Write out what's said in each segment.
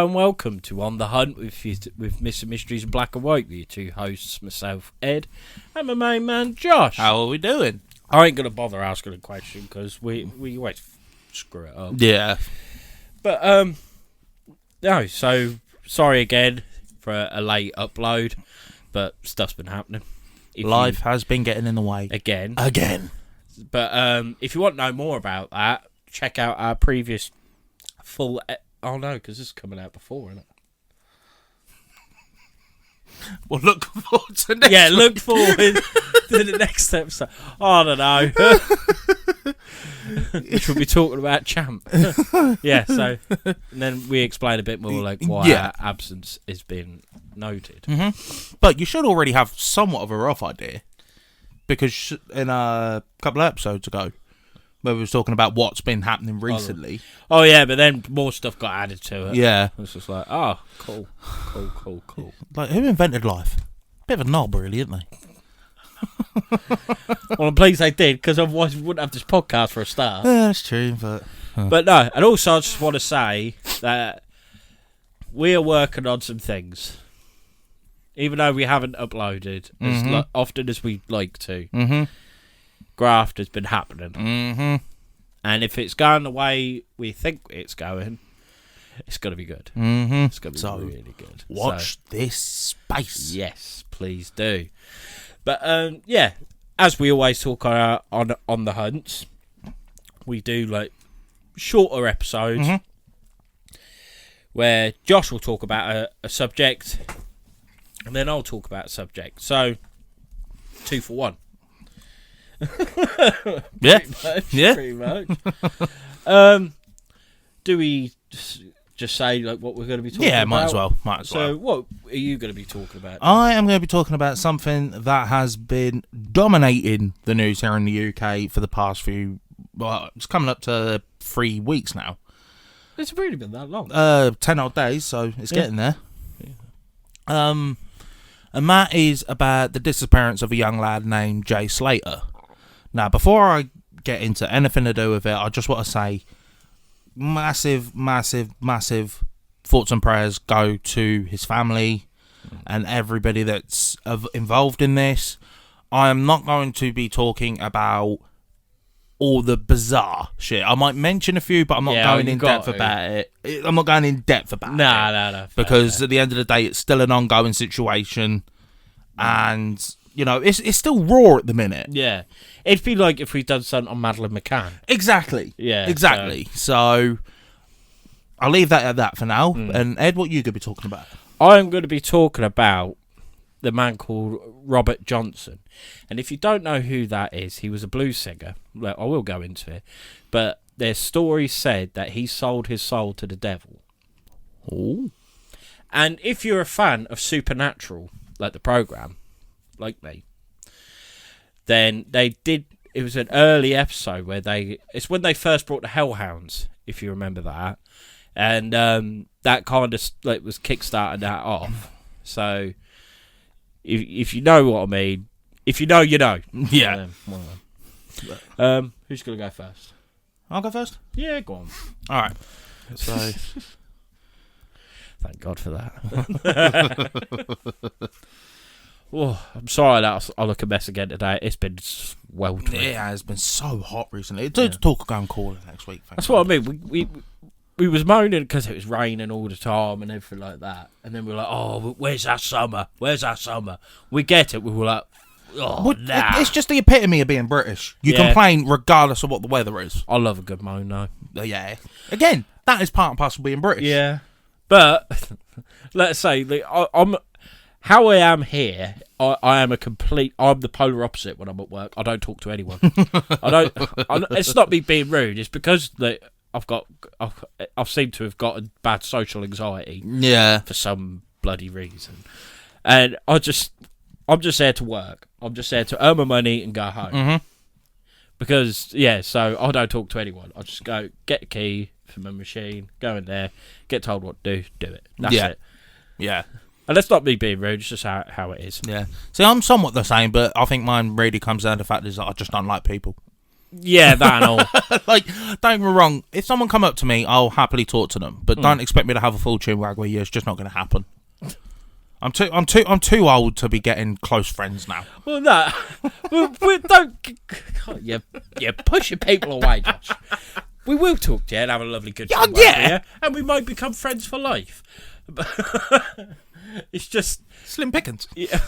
Hello and welcome to On the Hunt with Missing Mysteries in Black and White with your two hosts, myself, Ed, and my main man, Josh. How are we doing? I ain't going to bother asking a question because we always screw it up. Yeah. But, no, so sorry again for a late upload, but stuff's been happening. Life has been getting in the way. Again. But, if you want to know more about that, check out our previous full... Oh, no, because this is coming out before, isn't it? Well, look forward to next Yeah, week. look forward to the next episode. I don't know. Which we'll be talking about Champ. Yeah, so... And then we explain a bit more, like, why our absence is being noted. Mm-hmm. But you should already have somewhat of a rough idea. Because in a couple of episodes ago, where we was talking about what's been happening recently. Oh, yeah, but then more stuff got added to it. Yeah. It was just like, oh, cool. Like, who invented life? Bit of a knob, really, isn't they? Well, I'm pleased they did, because otherwise we wouldn't have this podcast for a start. Yeah, that's true, but... But no, and also I just want to say that we are working on some things. Even though we haven't uploaded as often as we'd like to. Mm-hmm. Graft has been happening. Mm-hmm. And if it's going the way we think it's going, it's going to be good. Mm-hmm. It's going to be really good. Watch this space. Yes, please do. But, yeah, as we always talk on the hunts, we do, like, shorter episodes where Josh will talk about a subject and then I'll talk about a subject. So, 2 for 1. Yeah. Pretty much. Do we just say like what we're going to be talking about? Yeah, might as well. So, what are you going to be talking about? I am going to be talking about something that has been dominating the news here in the UK for the past few... Well, it's coming up to 3 weeks now. It's really been that long. 10 odd days, so it's getting there. Yeah. And that is about the disappearance of a young lad named Jay Slater. Now, before I get into anything to do with it, I just want to say massive thoughts and prayers go to his family and everybody that's involved in this. I am not going to be talking about all the bizarre shit. I might mention a few, but I'm not going in depth about it. I'm not going in depth about it. No. Because at the end of the day, it's still an ongoing situation. And, you know, it's still raw at the minute. Yeah. It'd be like if we'd done something on Madeleine McCann. Exactly. Yeah. Exactly. So I'll leave that at that for now. And Ed, what are you going to be talking about? I'm going to be talking about the man called Robert Johnson. And if you don't know who that is, he was a blues singer. Well, I will go into it. But their story said that he sold his soul to the devil. Oh. And if you're a fan of Supernatural, like the program, like me, then they did... It was an early episode where it's when they first brought the Hellhounds, if you remember that. And that kind of like was kickstarting that off. So... If you know what I mean, if you know, you know. Yeah. Who's going to go first? I'll go first? Yeah, go on. All right. So, thank God for that. Oh, I'm sorry that I look a mess again today. It's been sweltering. Yeah, it's been so hot recently. It's talk going cooler next week. That's what I mean. We was moaning because it was raining all the time and everything like that. And then we were like, oh, where's our summer? Where's our summer? We get it. We were like, oh, nah. It's just the epitome of being British. You complain regardless of what the weather is. I love a good moan, though. Yeah. Again, that is part and parcel of being British. Yeah. But, let's say, I'm how I am here, I am I'm the polar opposite when I'm at work. I don't talk to anyone. It's not me being rude. It's because I've seemed to have gotten bad social anxiety. Yeah. For some bloody reason. And I'm just there to work. I'm just there to earn my money and go home. Mm-hmm. Because, so I don't talk to anyone. I just go, get a key for my machine, go in there, get told what to do it. That's it. Yeah. And that's not me being rude, it's just how it is. Yeah. See, I'm somewhat the same, but I think mine really comes down to the fact is that I just don't like people. Yeah, that and all. Like, don't get me wrong. If someone come up to me, I'll happily talk to them. But don't expect me to have a full chin wag with you. It's just not going to happen. I'm too old to be getting close friends now. Well, no, we don't. You pushing people away, Josh. We will talk to you and have a lovely good time. Yeah. And we might become friends for life. But it's just slim pickings. Yeah.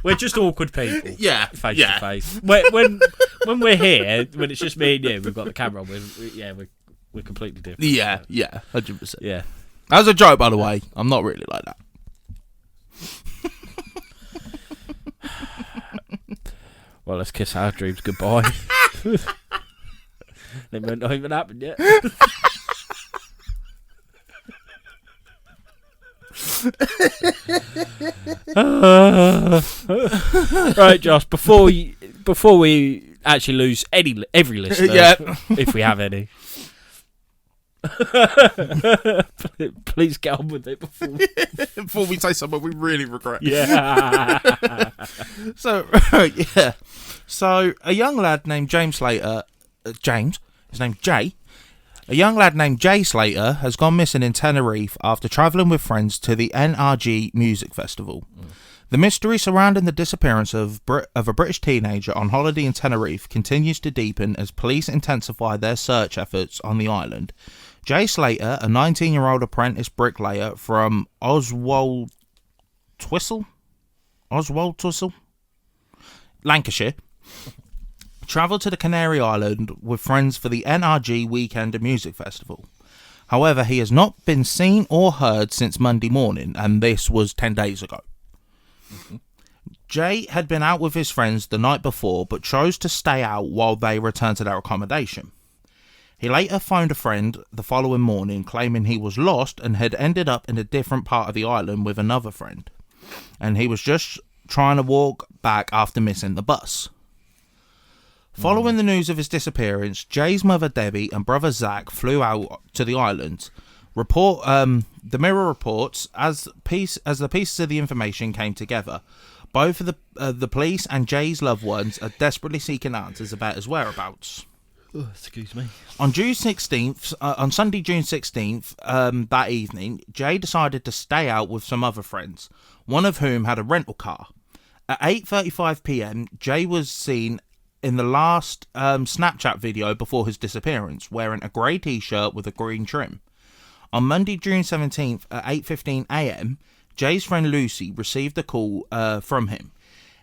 We're just awkward people. Yeah, face to face. When we're here, when it's just me and you, we've got the camera on. We're completely different. Yeah, 100%. Yeah. That was a joke, by the way. I'm not really like that. Well, let's kiss our dreams goodbye. They might not even happen yet. Right, Josh. Before we actually lose every listener, if we have any, please get on with it before we say something we really regret. Yeah. So a young lad named James Slater, his name's Jay. A young lad named Jay Slater has gone missing in Tenerife after travelling with friends to the NRG Music Festival. The mystery surrounding the disappearance of a British teenager on holiday in Tenerife continues to deepen as police intensify their search efforts on the island. Jay Slater, a 19-year-old apprentice bricklayer from Oswald Twistle, Lancashire, travelled to the Canary Island with friends for the NRG Weekend Music Festival. However, he has not been seen or heard since Monday morning, and this was 10 days ago. Mm-hmm. Jay had been out with his friends the night before, but chose to stay out while they returned to their accommodation. He later phoned a friend the following morning, claiming he was lost and had ended up in a different part of the island with another friend, and he was just trying to walk back after missing the bus. Following the news of his disappearance, Jay's mother Debbie and brother Zach flew out to the island. The Mirror reports as the pieces of the information came together. Both of the police and Jay's loved ones are desperately seeking answers about his whereabouts. Oh, excuse me. On Sunday, June 16th, that evening, Jay decided to stay out with some other friends, one of whom had a rental car. At 8:35 p.m, Jay was seen in the last Snapchat video before his disappearance, wearing a grey t-shirt with a green trim. On Monday, June 17th, at 8:15 a.m, Jay's friend Lucy received a call from him.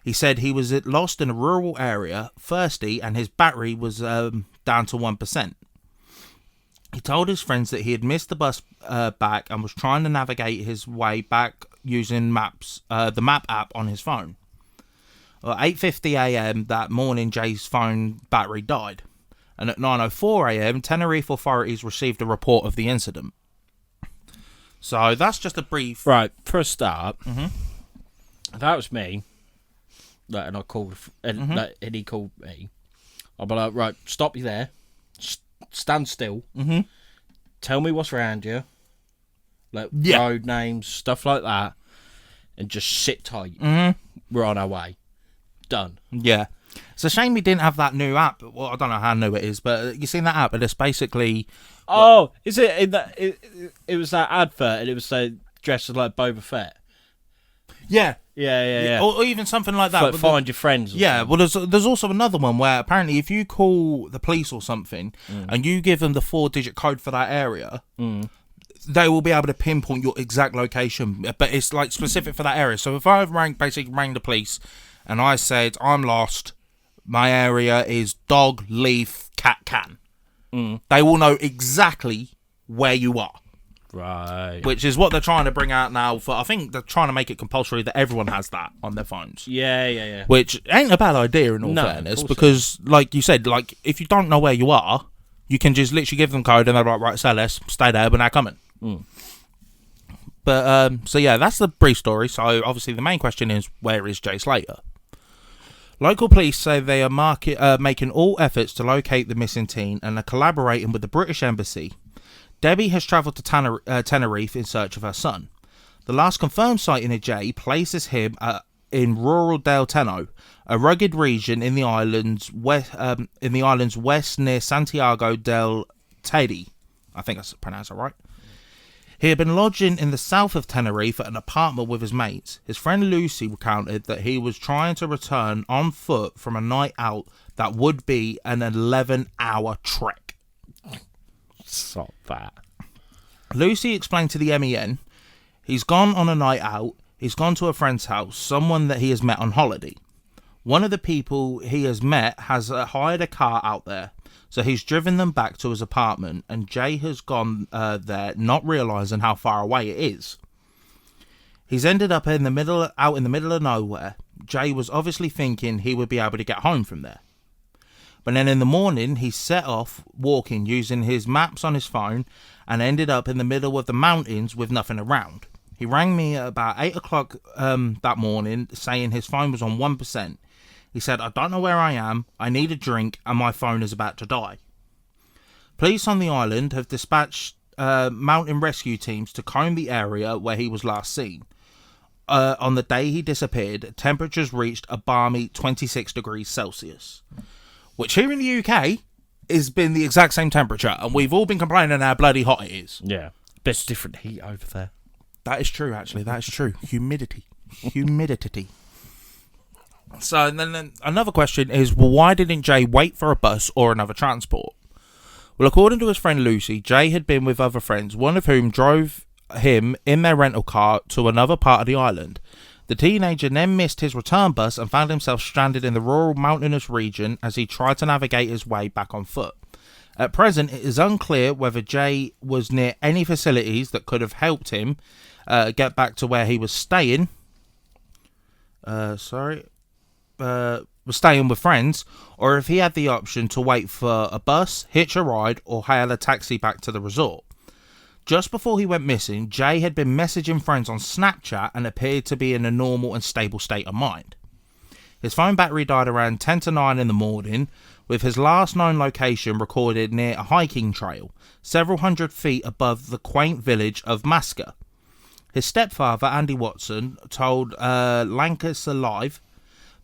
He said he was lost in a rural area, thirsty, and his battery was down to 1%. He told his friends that he had missed the bus back and was trying to navigate his way back using the map app on his phone. At 8:50 a.m. that morning, Jay's phone battery died. And at 9:04 a.m, Tenerife authorities received a report of the incident. So that's just a brief... Right, for a start, if that was me, and I called, and he called me, I'll be like, right, stop you there, stand still, tell me what's around you, like road names, stuff like that, and just sit tight. We're on our way. Done. Yeah. It's a shame we didn't have that new app. Well, I don't know how new it is, but you seen that app? And it's basically... Oh, is it in that? It was that advert, and it was dressed as like Boba Fett. Yeah. Yeah. Or even something like that. Like find your friends. Yeah, well, there's also another one where apparently if you call the police or something and you give them the 4-digit code for that area, they will be able to pinpoint your exact location. But it's like specific for that area. So if I rang the police and I said, I'm lost, my area is dog, leaf, cat, can, they will know exactly where you are. Right. Which is what they're trying to bring out now. I think they're trying to make it compulsory that everyone has that on their phones. Yeah. Which ain't a bad idea in all fairness, because like you said, like if you don't know where you are, you can just literally give them code and they're like, right, so let's stay there, we're now coming. But so yeah, that's the brief story. So obviously the main question is, where is Jay Slater? Local police say they are making all efforts to locate the missing teen and are collaborating with the British Embassy. Debbie has travelled to Tenerife in search of her son. The last confirmed sighting of Jay places him at in rural Del Teno, a rugged region in the island's west near Santiago del Teide. I think I pronounced it right. He had been lodging in the south of Tenerife at an apartment with his mates. His friend Lucy recounted that he was trying to return on foot from a night out that would be an 11-hour trek. Stop that. Lucy explained to the MEN, he's gone on a night out, he's gone to a friend's house, someone that he has met on holiday. One of the people he has met has hired a car out there, so he's driven them back to his apartment, and Jay has gone there not realising how far away it is. He's ended up out in the middle of nowhere. Jay was obviously thinking he would be able to get home from there. But then in the morning, he set off walking using his maps on his phone and ended up in the middle of the mountains with nothing around. He rang me at about 8 o'clock that morning saying his phone was on 1%. He said, I don't know where I am, I need a drink, and my phone is about to die. Police on the island have dispatched mountain rescue teams to comb the area where he was last seen. On the day he disappeared, temperatures reached a balmy 26 degrees Celsius. Which here in the UK has been the exact same temperature, and we've all been complaining how bloody hot it is. Yeah. But it's different heat over there. That is true, actually. That is true. Humidity. So then another question is, well, why didn't Jay wait for a bus or another transport? Well, according to his friend Lucy, Jay had been with other friends, one of whom drove him in their rental car to another part of the island. The teenager then missed his return bus and found himself stranded in the rural mountainous region as he tried to navigate his way back on foot. At present, it is unclear whether Jay was near any facilities that could have helped him get back to where he was staying. Was staying with friends, or if he had the option to wait for a bus, hitch a ride, or hail a taxi back to the resort. Just before he went missing, Jay had been messaging friends on Snapchat and appeared to be in a normal and stable state of mind. His phone battery died around 10 to 9 in the morning, with his last known location recorded near a hiking trail, several hundred feet above the quaint village of Masca. His stepfather, Andy Watson, told Lancaster Live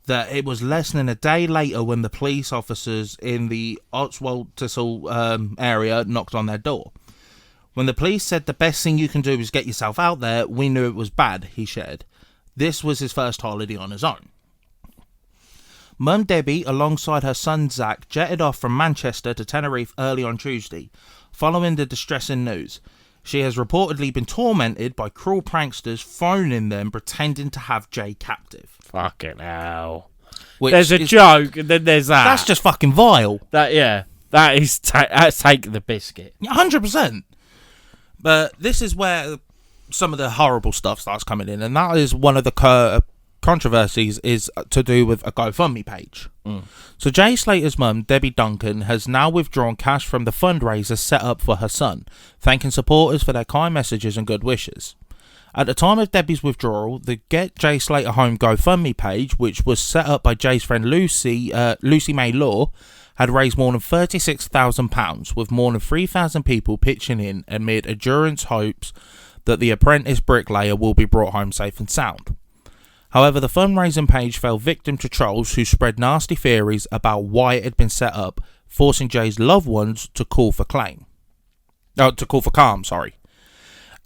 that it was less than a day later when the police officers in the Otswald area knocked on their door. When the police said the best thing you can do is get yourself out there, we knew it was bad, he shared. This was his first holiday on his own. Mum Debbie, alongside her son Zach, jetted off from Manchester to Tenerife early on Tuesday, following the distressing news. She has reportedly been tormented by cruel pranksters phoning them pretending to have Jay captive. Fucking hell. There's a joke, and then there's that. That's just fucking vile. That's taking the biscuit. 100%. But this is where some of the horrible stuff starts coming in, and that is one of the controversies is to do with a GoFundMe page. So Jay Slater's mum, Debbie Duncan, has now withdrawn cash from the fundraiser set up for her son, thanking supporters for their kind messages and good wishes. At the time of Debbie's withdrawal, the Get Jay Slater Home GoFundMe page, which was set up by Jay's friend Lucy May Law, had raised more than £36,000, with more than 3,000 people pitching in amid endurance hopes that the apprentice bricklayer will be brought home safe and sound. However, the fundraising page fell victim to trolls who spread nasty theories about why it had been set up, forcing Jay's loved ones to call for calm.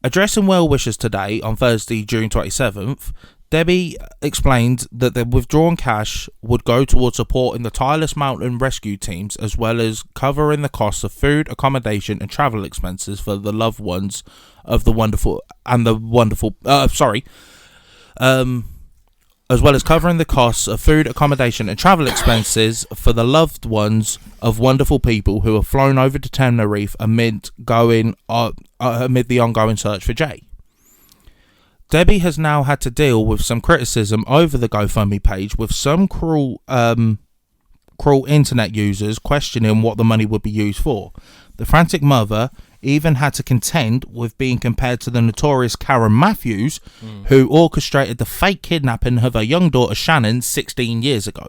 Addressing well wishers today, on Thursday, June 27th, Debbie explained that the withdrawn cash would go towards supporting the tireless mountain rescue teams, as well as covering the costs of food, accommodation, and travel expenses for the loved ones of as well as covering the costs of food, accommodation, and travel expenses for the loved ones of wonderful people who have flown over to Tenerife amid the ongoing search for Jay. Debbie has now had to deal with some criticism over the GoFundMe page, with some cruel internet users questioning what the money would be used for. The frantic mother even had to contend with being compared to the notorious Karen Matthews, who orchestrated the fake kidnapping of her young daughter Shannon 16 years ago.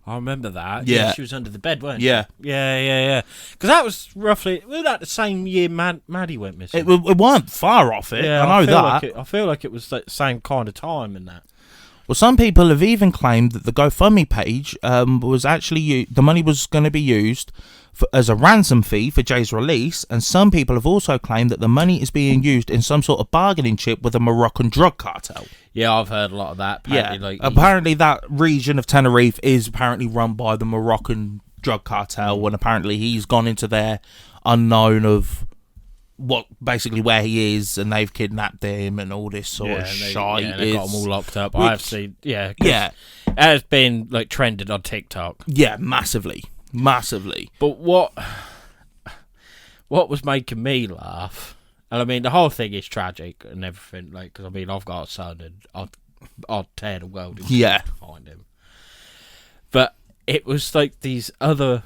I remember that. Yeah. She was under the bed, weren't she? Yeah. Yeah. Because that was roughly... Was that the same year Maddie went missing? It weren't far off it. Yeah, I know that. I feel like it was the same kind of time in that. Well, some people have even claimed that the GoFundMe page was actually the money was going to be used as a ransom fee for Jay's release, and some people have also claimed that the money is being used in some sort of bargaining chip with a Moroccan drug cartel. Yeah, I've heard a lot of that. Apparently, apparently that region of Tenerife is apparently run by the Moroccan drug cartel, and apparently he's gone into their unknown of basically where he is, and they've kidnapped him and all this sort of shite. Yeah, they got him all locked up. I've seen, it has been like trended on TikTok. Yeah, massively. But what was making me laugh, and I mean the whole thing is tragic and everything, like, because I mean I've got a son and I'd tear the world into to find him. But it was like these other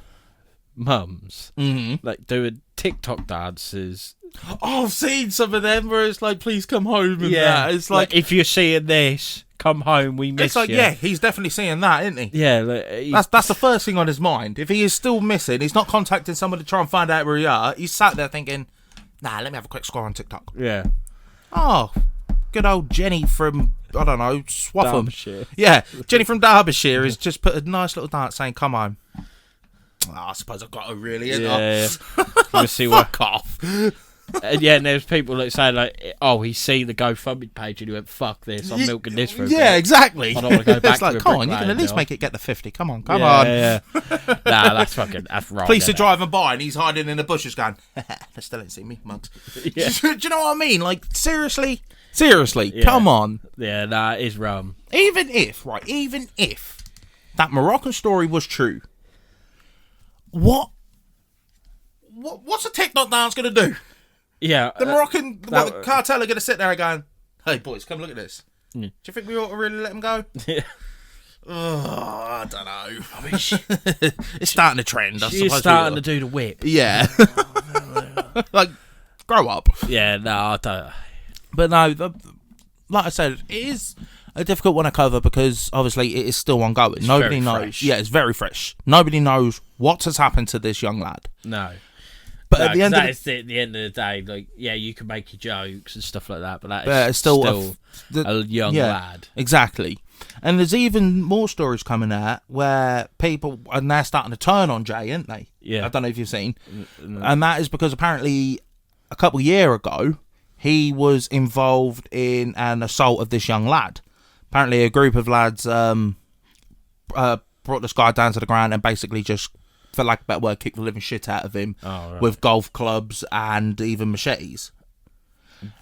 mums like doing TikTok dances. Oh, I've seen some of them where it's like, please come home and that. It's like, if you're seeing this, come home, we miss you. It's like, he's definitely seeing that, isn't he? Yeah. Like, that's the first thing on his mind. If he is still missing, he's not contacting someone to try and find out where he are. He's sat there thinking, nah, let me have a quick scroll on TikTok. Yeah. Oh, good old Jenny from, I don't know, Swaffham. Derbyshire. Yeah, Jenny from Derbyshire has just put a nice little dance saying, come home. Oh, I suppose I've got to really, yeah. Let's see Fuck off. And there's people that say like, oh, he's seen the GoFundMe page and he went, fuck this, I'm milking this for a bit. Exactly. I don't want to go back it's like, to come on, you can at least make it get the 50. Come on. Yeah. Nah, that's wrong. Police are driving by and he's hiding in the bushes going, they still ain't seen me, mugs. Yeah. Do you know what I mean? Like, seriously, come on. Yeah, nah, it is wrong. Even if that Moroccan story was true, what's a TikTok dance going to do? Yeah. The Moroccan the cartel are going to sit there and going, hey, boys, come look at this. Do you think we ought to really let them go? Yeah. Oh, I don't know. I mean, it's starting to trend. She's starting to do the whip. Yeah. Like, grow up. Yeah, no, I don't. But no, like I said, it is a difficult one to cover because obviously it is still ongoing. Nobody knows. Fresh. Yeah, it's very fresh. Nobody knows what has happened to this young lad. No. But at the end at the end of the day, like, yeah, you can make your jokes and stuff like that, but that is still a young lad. Exactly. And there's even more stories coming out where people are now starting to turn on Jay, aren't they? Yeah. I don't know if you've seen. And that is because apparently a couple of years ago, he was involved in an assault of this young lad. Apparently a group of lads brought this guy down to the ground and basically just, for lack of a better word, kicked the living shit out of him with golf clubs and even machetes.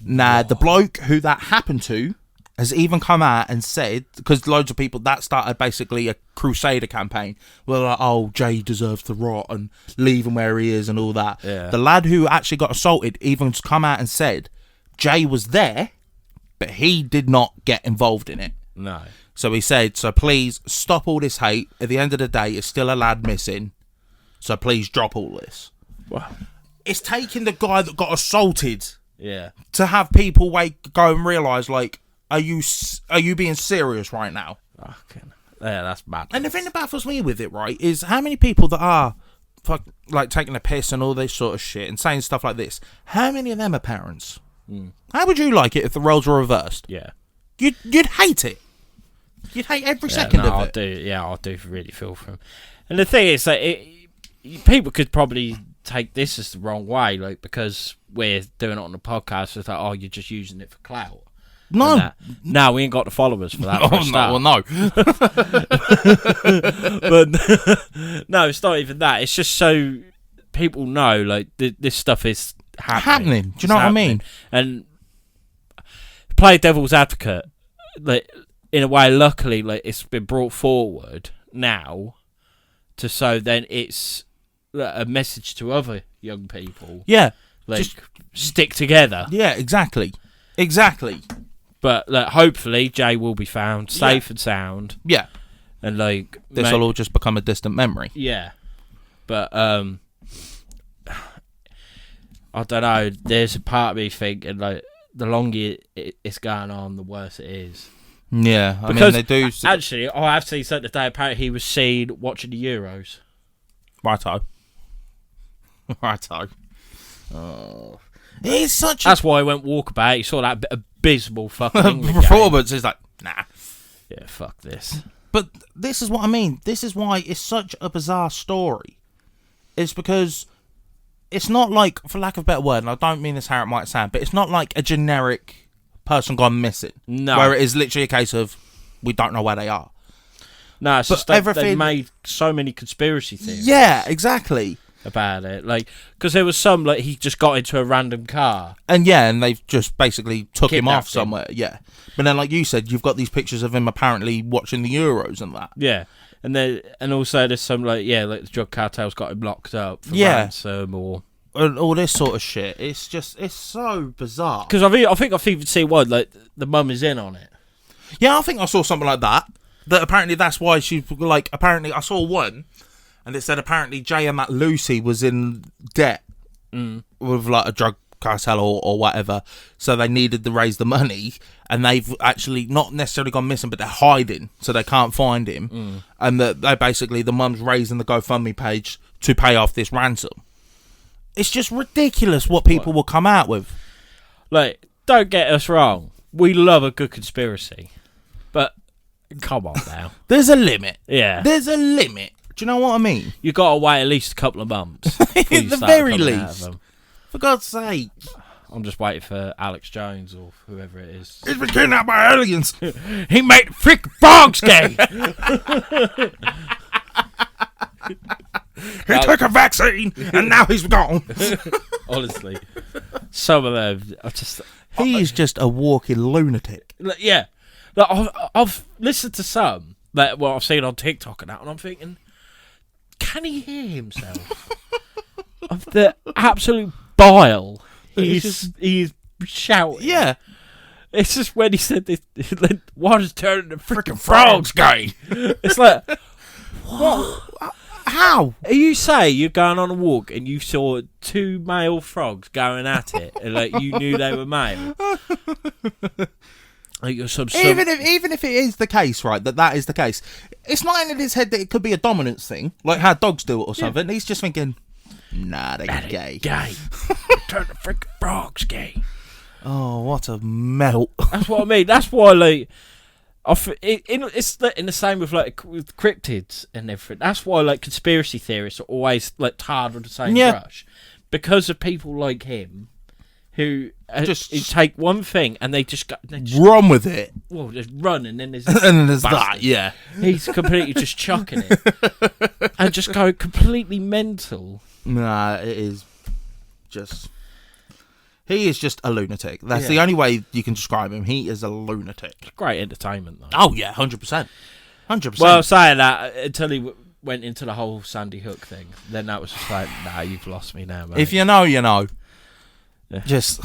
Now, the bloke who that happened to has even come out and said, because loads of people, that started basically a crusader campaign, where like, oh, Jay deserves to rot and leave him where he is and all that. Yeah. The lad who actually got assaulted even come out and said Jay was there, but he did not get involved in it. No. So he said, so please stop all this hate. At the end of the day, it's still a lad missing. So please drop all this. Wow. It's taking the guy that got assaulted to have people go and realise, like, are you being serious right now? Fucking, yeah, that's mad. And the thing that baffles me with it, right, is how many people that are like taking a piss and all this sort of shit and saying stuff like this, how many of them are parents? How would you like it if the roles were reversed? Yeah. You'd hate it. You'd hate every second of it. I do really feel for him. And the thing is that people could probably take this as the wrong way, like, because we're doing it on the podcast. It's like, oh, you're just using it for clout. No. No, we ain't got the followers for that. But no, it's not even that. It's just so people know, like, this stuff is happening. Do you know what I mean? And play devil's advocate, like, in a way, luckily, like, it's been brought forward now so then it's a message to other young people. Yeah. Like, just stick together. Yeah, exactly. But like, hopefully Jay will be found safe and sound. Yeah. And like, this will all just become a distant memory. Yeah. But I don't know, there's a part of me thinking, like, the longer it's going on, the worse it is. Yeah, I because mean, they do. Actually, I have seen something today. Apparently, he was seen watching the Euros. Righto. Oh, it's such. That's why he went walkabout. He saw that abysmal fucking performance. He's like, nah. Yeah, fuck this. But this is what I mean. This is why it's such a bizarre story. It's because it's not like, for lack of a better word, and I don't mean this how it might sound, but it's not like a generic person gone missing. No. Where it is literally a case of, we don't know where they are. No, it's just they made so many conspiracy theories. Yeah, exactly. About it. Like, because there was some, like, he just got into a random car. And they've just basically took him off somewhere. Yeah. But then, like you said, you've got these pictures of him apparently watching the Euros and that. Yeah. And also there's some, like the drug cartel's got him locked up for ransom or... And all this sort of shit. It's so bizarre. Because I think I've even seen one, like, the mum is in on it. Yeah, I think I saw something like that. That apparently that's why she, like, apparently I saw one, and it said apparently Jay and that Lucy was in debt with, like, a drug cartel or whatever, so they needed to raise the money, and they've actually not necessarily gone missing, but they're hiding, so they can't find him, and that they basically, the mum's raising the GoFundMe page to pay off this ransom. It's just ridiculous what people will come out with. Like, don't get us wrong, we love a good conspiracy, but come on now. There's a limit. Yeah. There's a limit. Do you know what I mean? You got to wait at least a couple of months. At the very least. For God's sake. I'm just waiting for Alex Jones or whoever it is. He's been kidnapped by aliens. He made freaking frogs gay. He took a vaccine and now he's gone. Honestly. Some of them are just... He's just a walking lunatic. Yeah. Like, I've listened to some that I've seen on TikTok and that, and I'm thinking, can he hear himself? Of the absolute bile he's shouting. Yeah. It's just when he said this, water's turning to freaking frogs gay. It's like, what? How? You say you're going on a walk and you saw two male frogs going at it, and like you knew they were male. Like even if it is the case, right, that is the case, it's not in his head that it could be a dominance thing, like how dogs do it or something. He's just thinking, nah, they're gay. Gay. Turn the freaking frogs gay. Oh, what a melt. That's what I mean. That's why, like, it's in the same with, like, with cryptids and everything. That's why, like, conspiracy theorists are always, like, tarred with the same brush. Because of people like him who just take one thing and they just run with it. Well, just run, and then there's and then there's that. Yeah, he's completely just chucking it and just go completely mental. Nah, it is just. He is just a lunatic. That's the only way you can describe him. He is a lunatic. It's great entertainment, though. Oh yeah, 100%. 100%. Well, saying that until he went into the whole Sandy Hook thing, then that was just like, nah, you've lost me now, mate. If you know, you know. Yeah. Just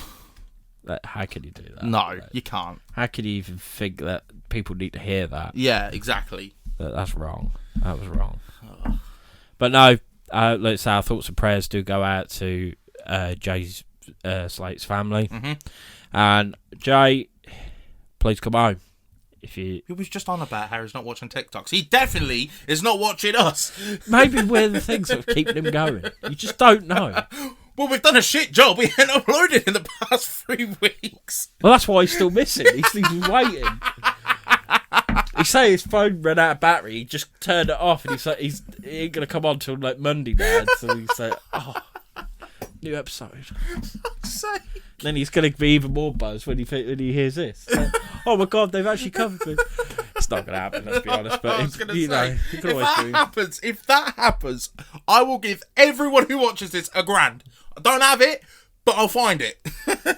how can you do that? No, like, you can't. How can you even think that people need to hear that? Yeah, exactly. That's wrong. That was wrong. Oh. But no, let's say our thoughts and prayers do go out to Jay's Slate's family, and Jay, please come home. If he was just on about how he's not watching TikToks. He definitely is not watching us. Maybe we're the things that are keeping him going. You just don't know. Well, we've done a shit job. We haven't uploaded in the past 3 weeks. Well, that's why he's still missing. He's waiting. He say his phone ran out of battery. He just turned it off, and he's like, he ain't gonna come on till like Monday, Dad. So he's like, oh, new episode. Then he's gonna be even more buzzed when he hears this. Like, oh my God, they've actually covered me. It's not gonna happen, let's be honest. But if that happens, I will give everyone who watches this $1,000. I don't have it, but I'll find it.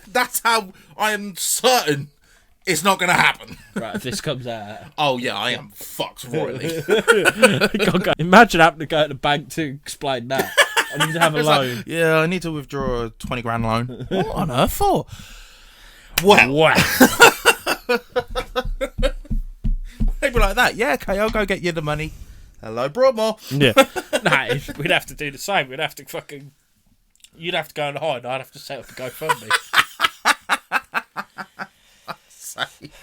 That's how I am certain it's not going to happen. Right, if this comes out. Oh, yeah, I am fucked royally. Imagine having to go to the bank to explain that. I need to have a loan. Like, yeah, I need to withdraw a $20,000 loan. What on earth for? Well. Wow. Maybe like that. Yeah, okay, I'll go get you the money. Hello, Broadmoor. Yeah. Nah, we'd have to do the same. We'd have to fucking... You'd have to go and hide. I'd have to set up a GoFundMe.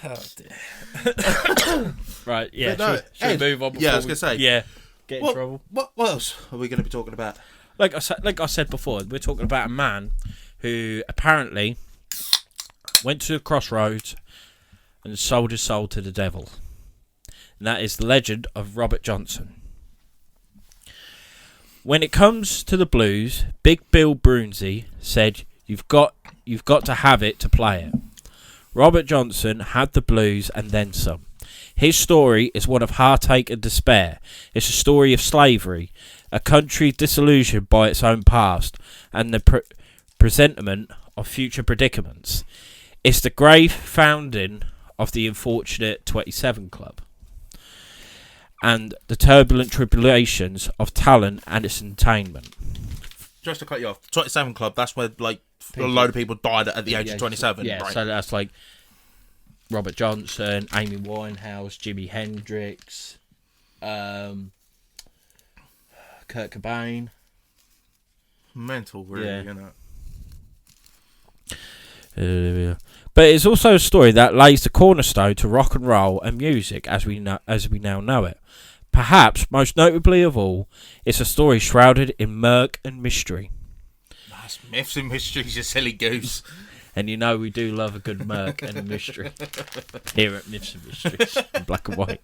Oh, dear. Right, yeah. No, should we move on before I was going to say. Yeah. Get in trouble. What else are we going to be talking about? Like I said before, we're talking about a man who apparently went to a crossroads and sold his soul to the devil. and that is the legend of Robert Johnson. When it comes to the blues, Big Bill Broonzy said, "You've got to have it to play it." Robert Johnson had the blues and then some. His story is one of heartache and despair. It's a story of slavery, a country disillusioned by its own past, and the presentiment of future predicaments. It's the grave founding of the unfortunate 27 Club, and the turbulent tribulations of talent and its attainment. Just to cut you off, 27 Club, that's where like a load of people died at the age of 27. Yeah, right? So that's like Robert Johnson, Amy Winehouse, Jimi Hendrix, Kurt Cobain. Mental, really, But it's also a story that lays the cornerstone to rock and roll and music as we now know it. Perhaps most notably of all, it's a story shrouded in murk and mystery. That's myths and mysteries, you silly goose. And you know we do love a good murk and a mystery here at Myths and Mysteries in black and white.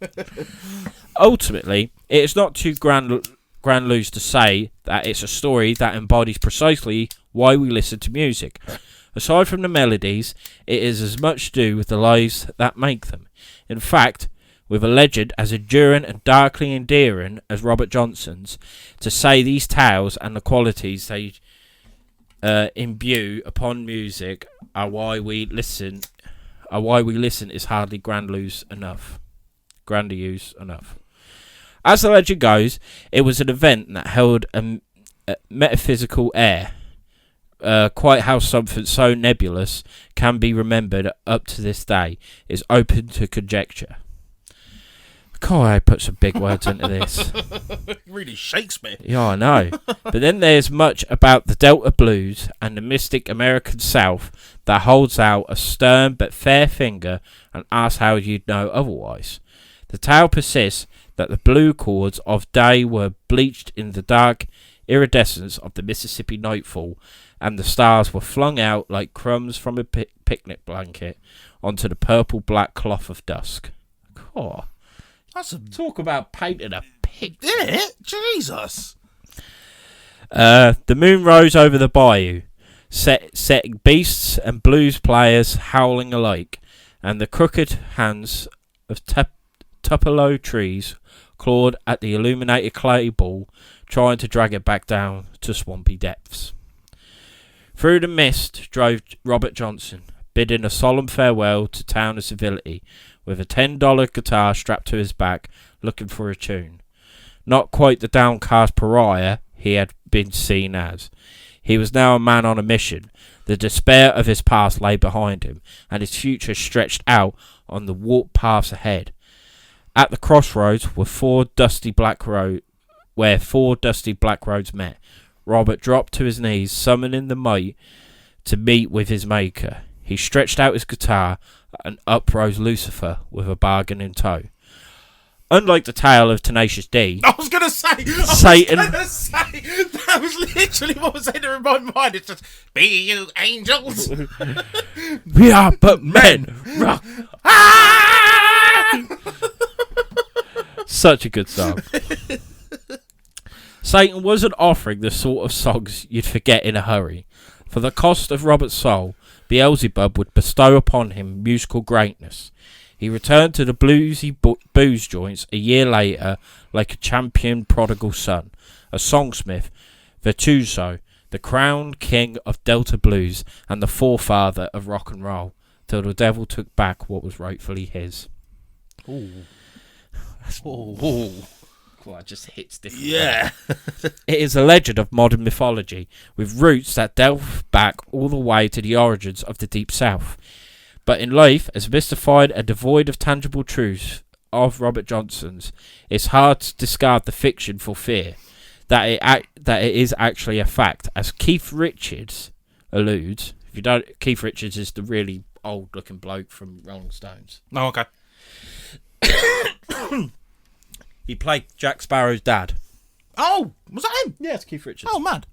Ultimately, it is not too grand loose to say that it's a story that embodies precisely why we listen to music. Aside from the melodies, it is as much to do with the lives that make them. In fact, with a legend as enduring and darkly endearing as Robert Johnson's, to say these tales and the qualities they imbue upon music are why we listen is hardly grandiose enough. As the legend goes, it was an event that held a metaphysical air. Quite how something so nebulous can be remembered up to this day is open to conjecture. God, I put some big words into this. Really Shakespeare. Yeah, I know. But then there's much about the Delta Blues and the mystic American South that holds out a stern but fair finger and asks how you'd know otherwise. The tale persists that the blue chords of day were bleached in the dark iridescence of the Mississippi nightfall, and the stars were flung out like crumbs from a picnic blanket onto the purple-black cloth of dusk. God. Talk about painting a picture. Did it? Jesus. The moon rose over the bayou, setting beasts and blues players howling alike, and the crooked hands of Tupelo trees clawed at the illuminated clay ball, trying to drag it back down to swampy depths. Through the mist drove Robert Johnson, bidding a solemn farewell to town and civility, with a $10 guitar strapped to his back, looking for a tune. Not quite the downcast pariah he had been seen as. He was now a man on a mission. The despair of his past lay behind him, and his future stretched out on the warped paths ahead. At the crossroads where four dusty black roads met, Robert dropped to his knees, summoning the might to meet with his maker. He stretched out his guitar, and up rose Lucifer with a bargain in tow. Unlike the tale of Tenacious D, I was going to say, Satan. That was literally what was in my mind. It's just, be you angels. We are but men. Rock. Such a good song. Satan wasn't offering the sort of songs you'd forget in a hurry. For the cost of Robert's soul, Beelzebub would bestow upon him musical greatness. He returned to the bluesy booze joints a year later like a champion prodigal son, a songsmith, virtuoso, the crowned king of Delta blues and the forefather of rock and roll, till the devil took back what was rightfully his. Ooh. Ooh. Well, it just hits different. Yeah. It is a legend of modern mythology, with roots that delve back all the way to the origins of the Deep South. But in life, as mystified and devoid of tangible truths of Robert Johnson's, it's hard to discard the fiction for fear that it is actually a fact, as Keith Richards alludes. If you don't, Keith Richards is the really old-looking bloke from Rolling Stones. Oh, okay. He played Jack Sparrow's dad. Oh, was that him? Yeah, it's Keith Richards. Oh, mad.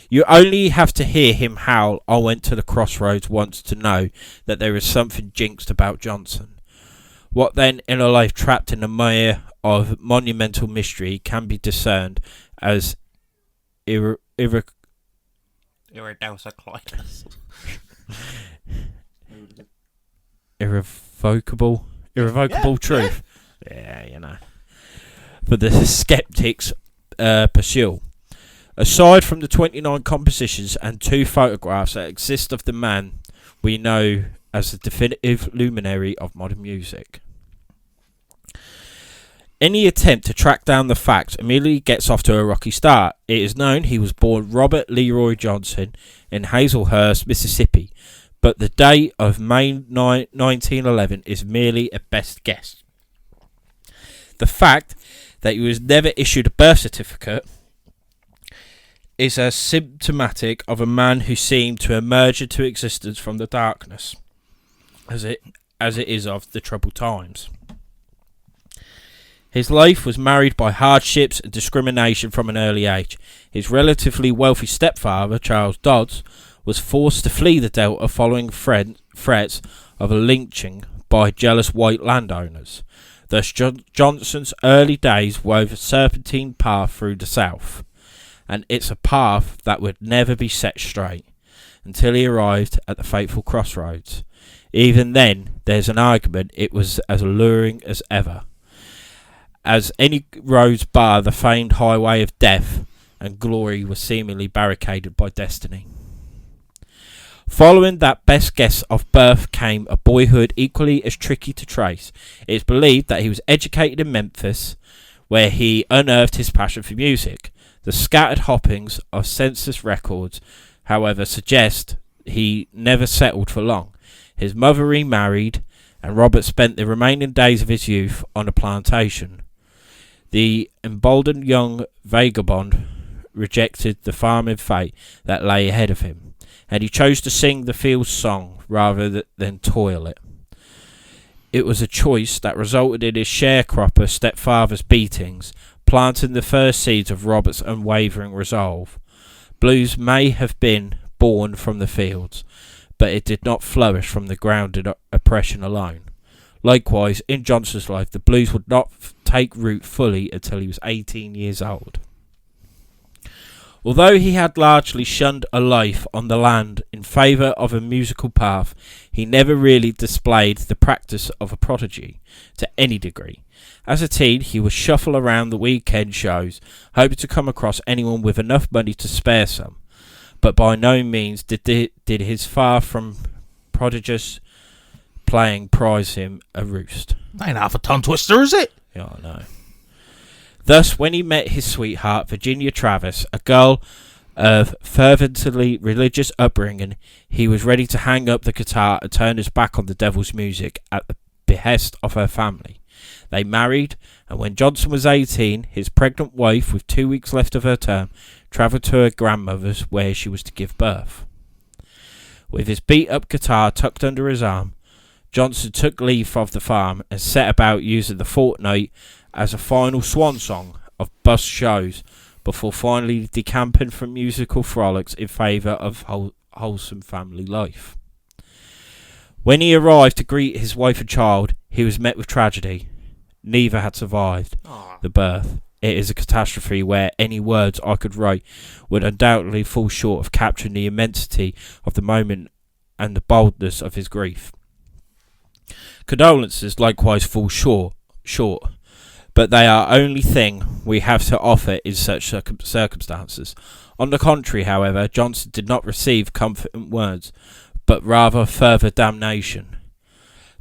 You only have to hear him howl, "I went to the crossroads once," to know that there is something jinxed about Johnson. What then in a life trapped in a mire of monumental mystery can be discerned as irrevocable truth. Yeah, for the skeptics pursue. Aside from the 29 compositions and 2 photographs that exist of the man we know as the definitive luminary of modern music, any attempt to track down the facts immediately gets off to a rocky start. It is known he was born Robert Leroy Johnson in Hazelhurst, Mississippi, but the date of May 1911 is merely a best guess. The fact that he was never issued a birth certificate is as symptomatic of a man who seemed to emerge into existence from the darkness as it is of the troubled times. His life was marred by hardships and discrimination from an early age. His relatively wealthy stepfather, Charles Dodds, was forced to flee the Delta following threats of a lynching by jealous white landowners. Thus, Johnson's early days wove a serpentine path through the South, and it's a path that would never be set straight until he arrived at the fateful crossroads. Even then, there's an argument it was as alluring as ever, as any roads bar the famed highway of death, and glory was seemingly barricaded by destiny. Following that best guess of birth came a boyhood equally as tricky to trace. It is believed that he was educated in Memphis, where he unearthed his passion for music. The scattered hoppings of census records, however, suggest he never settled for long. His mother remarried, and Robert spent the remaining days of his youth on a plantation. The emboldened young vagabond rejected the farming fate that lay ahead of him, and he chose to sing the field song rather than toil it. It was a choice that resulted in his sharecropper stepfather's beatings, planting the first seeds of Robert's unwavering resolve. Blues may have been born from the fields, but it did not flourish from the grounded oppression alone. Likewise, in Johnson's life, the blues would not take root fully until he was 18 years old. Although he had largely shunned a life on the land in favour of a musical path, he never really displayed the practice of a prodigy to any degree. As a teen, he would shuffle around the weekend shows, hoping to come across anyone with enough money to spare some, but by no means did his far from prodigious playing prize him a roost. Ain't half a tongue twister, is it? Yeah, I know. Thus, when he met his sweetheart, Virginia Travis, a girl of fervently religious upbringing, he was ready to hang up the guitar and turn his back on the devil's music at the behest of her family. They married, and when Johnson was 18, his pregnant wife, with 2 weeks left of her term, travelled to her grandmother's where she was to give birth. With his beat-up guitar tucked under his arm, Johnson took leave of the farm and set about using the fortnight as a final swan song of bus shows before finally decamping from musical frolics in favour of wholesome family life. When he arrived to greet his wife and child, he was met with tragedy. Neither had survived the birth. It is a catastrophe where any words I could write would undoubtedly fall short of capturing the immensity of the moment and the boldness of his grief. Condolences likewise fall short, but they are only thing we have to offer in such circumstances. On the contrary, however, Johnson did not receive comforting words, but rather further damnation.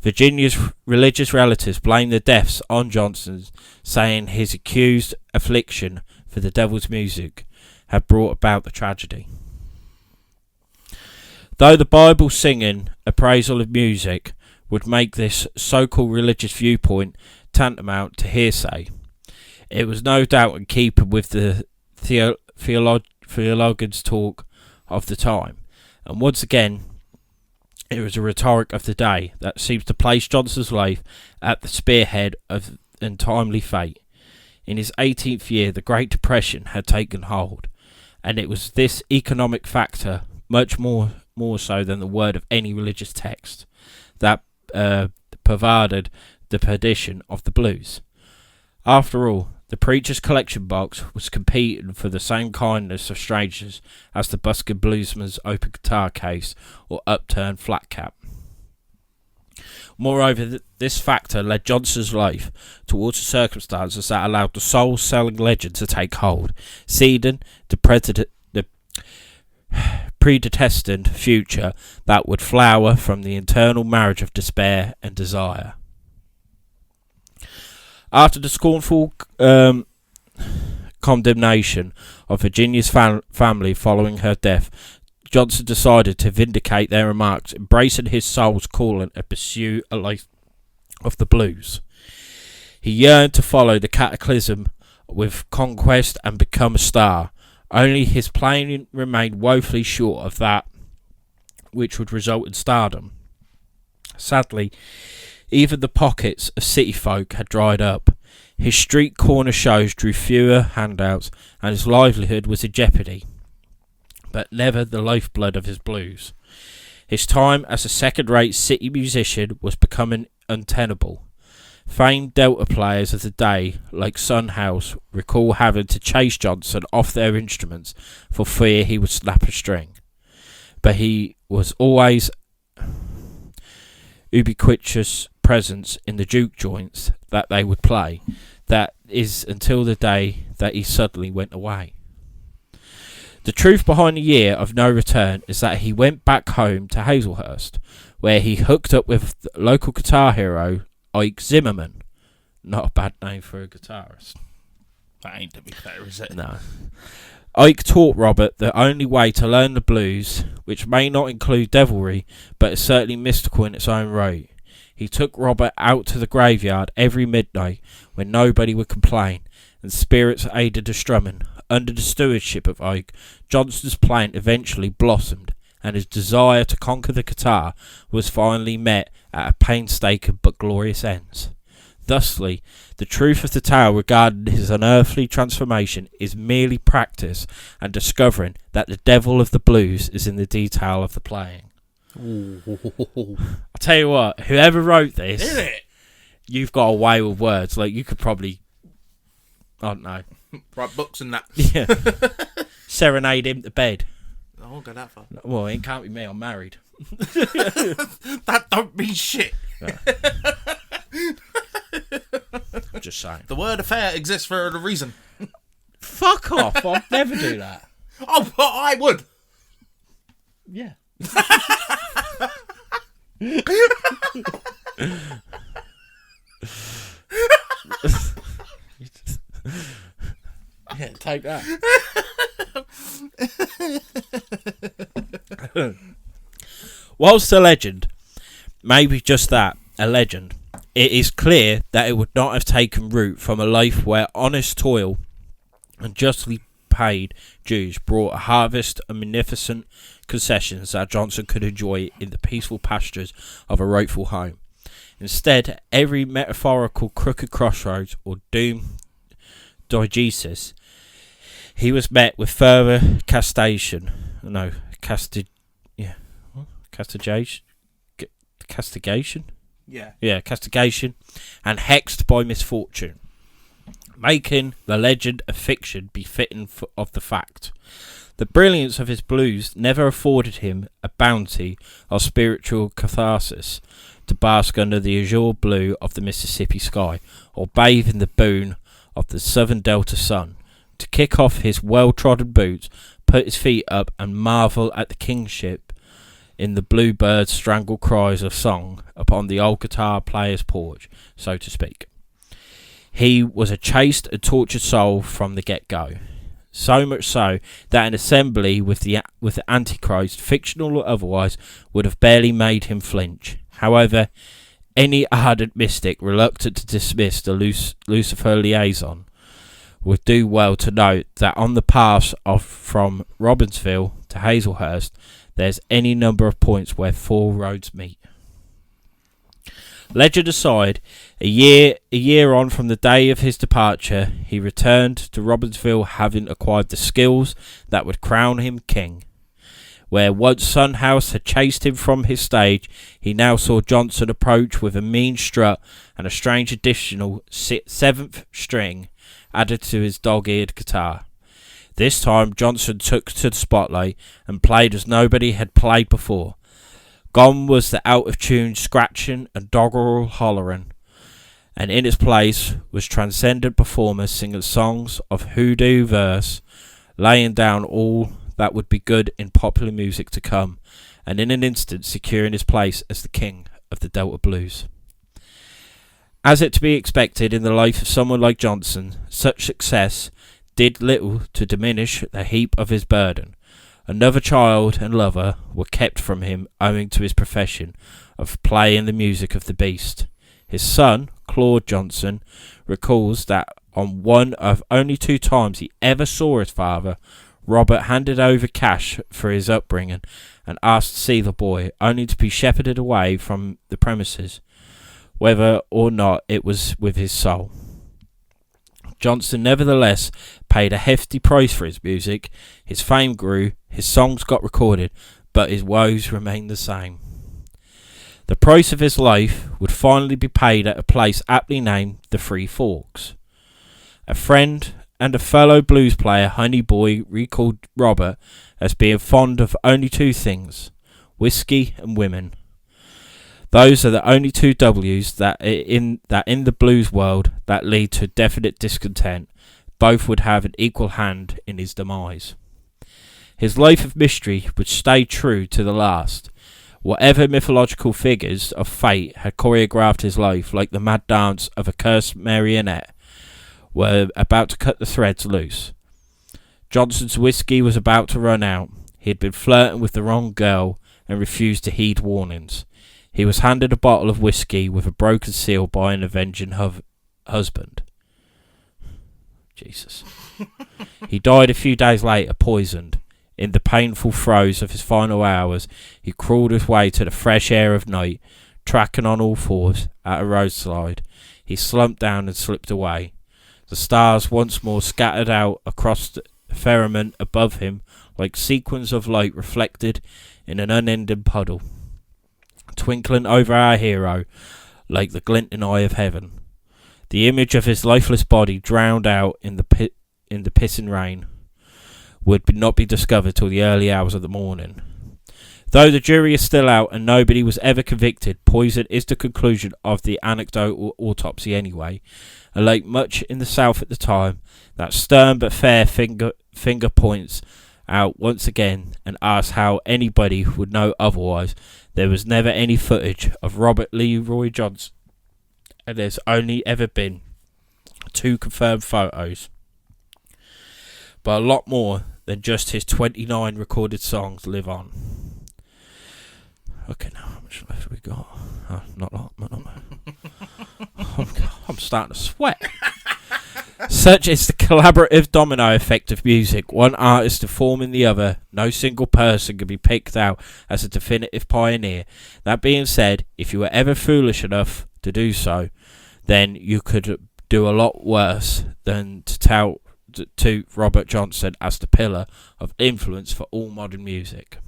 Virginia's religious relatives blamed the deaths on Johnson, saying his accused affliction for the devil's music had brought about the tragedy. Though the Bible singing appraisal of music would make this so-called religious viewpoint tantamount to hearsay, it was no doubt in keeping with the theologians' talk of the time, and once again it was a rhetoric of the day that seems to place Johnson's life at the spearhead of untimely fate. In his 18th year, the Great Depression had taken hold, and it was this economic factor, much more so than the word of any religious text, that pervaded the perdition of the blues. After all, the preacher's collection box was competing for the same kindness of strangers as the busking bluesman's open guitar case or upturned flat cap. Moreover, this factor led Johnson's life towards the circumstances that allowed the soul-selling legend to take hold, seeding the predestined future that would flower from the internal marriage of despair and desire. After the scornful condemnation of Virginia's family following her death, Johnson decided to vindicate their remarks, embracing his soul's calling and pursue a life of the blues. He yearned to follow the cataclysm with conquest and become a star. Only his playing remained woefully short of that which would result in stardom. Sadly, even the pockets of city folk had dried up. His street corner shows drew fewer handouts, and his livelihood was in jeopardy, but never the lifeblood of his blues. His time as a second-rate city musician was becoming untenable. Famed Delta players of the day, like Son House, recall having to chase Johnson off their instruments for fear he would snap a string. But he was always ubiquitous presence in the juke joints that they would play. That is until the day that he suddenly went away. The truth behind the year of no return is that he went back home to Hazelhurst, where he hooked up with the local guitar hero Ike Zimmerman. Not a bad name for a guitarist. That ain't to be fair, is it? No. Ike taught Robert the only way to learn the blues, which may not include devilry, but is certainly mystical in its own right. He took Robert out to the graveyard every midnight when nobody would complain, and spirits aided the strumming. Under the stewardship of Ike, Johnson's playing eventually blossomed, and his desire to conquer the guitar was finally met at a painstaking but glorious end. Thusly, the truth of the tale regarding his unearthly transformation is merely practice and discovering that the devil of the blues is in the detail of the playing. I'll tell you what, whoever wrote this, Is it? You've got a way with words. Like, you could probably, I don't know, Write books and that. yeah, serenade him to bed. I won't go that far. Well, it can't be me, I'm married. That don't mean shit. Yeah. Just saying. The word affair exists for a reason. Fuck off, I'd never do that. Oh, but I would. Yeah. Yeah, take that. Whilst a legend, maybe just that, a legend, it is clear that it would not have taken root from a life where honest toil and justly paid dues brought a harvest of magnificent concessions that Johnson could enjoy in the peaceful pastures of a rightful home. Instead, every metaphorical crooked crossroads or doom diegesis, he was met with further castigation. No, castigation. Castigation? Yeah, castigation, and hexed by misfortune, making the legend a fiction befitting of the fact. The brilliance of his blues never afforded him a bounty of spiritual catharsis to bask under the azure blue of the Mississippi sky, or bathe in the boon of the southern Delta sun, to kick off his well-trodden boots, put his feet up, and marvel at the kingship in the bluebird's strangled cries of song upon the old guitar player's porch, so to speak. He was a chaste and tortured soul from the get-go. So much so that an assembly with the Antichrist, fictional or otherwise, would have barely made him flinch. However, any ardent mystic reluctant to dismiss the Lucifer liaison would do well to note that on the path from Robbinsville to Hazelhurst, there's any number of points where four roads meet. Legend aside, a year on from the day of his departure, he returned to Robbinsville having acquired the skills that would crown him king. Where once Son House had chased him from his stage, he now saw Johnson approach with a mean strut and a strange additional seventh string added to his dog-eared guitar. This time Johnson took to the spotlight and played as nobody had played before. Gone was the out-of-tune scratching and doggerel hollering, and in its place was transcendent performers singing songs of hoodoo verse, laying down all that would be good in popular music to come, and in an instant securing his place as the king of the Delta Blues. As it to be expected in the life of someone like Johnson, such success did little to diminish the heap of his burden. Another child and lover were kept from him owing to his profession of playing the music of the beast. His son, Claude Johnson, recalls that on one of only 2 times he ever saw his father, Robert handed over cash for his upbringing and asked to see the boy, only to be shepherded away from the premises, whether or not it was with his soul. Johnson nevertheless paid a hefty price for his music. His fame grew, his songs got recorded, but his woes remained the same. The price of his life would finally be paid at a place aptly named the Three Forks. A friend and a fellow blues player, Honey Boy, recalled Robert as being fond of only 2 things: whiskey and women. Those are the only 2 W's that in the blues world that lead to definite discontent. Both would have an equal hand in his demise. His life of mystery would stay true to the last. Whatever mythological figures of fate had choreographed his life like the mad dance of a cursed marionette were about to cut the threads loose. Johnson's whiskey was about to run out. He had been flirting with the wrong girl and refused to heed warnings. He was handed a bottle of whiskey with a broken seal by an avenging husband. Jesus. He died a few days later, poisoned. In the painful throes of his final hours, he crawled his way to the fresh air of night, tracking on all fours at a roadside. He slumped down and slipped away. The stars once more scattered out across the firmament above him like sequins of light reflected in an unending puddle, twinkling over our hero like the glinting eye of heaven. The image of his lifeless body drowned out in the pissing rain would not be discovered till the early hours of the morning. Though the jury is still out and nobody was ever convicted, poison is the conclusion of the anecdotal autopsy anyway, and like much in the South at the time, that stern but fair finger points out once again and asks how anybody would know otherwise. There was never any footage of Robert Leroy Johnson, and there's only ever been 2 confirmed photos, but a lot more than just his 29 recorded songs live on. Okay, now how much left have we got? Oh, not a lot. I'm starting to sweat. Such is the collaborative domino effect of music, one artist informing the other. No single person can be picked out as a definitive pioneer. That being said, if you were ever foolish enough to do so, then you could do a lot worse than to tout to Robert Johnson as the pillar of influence for all modern music.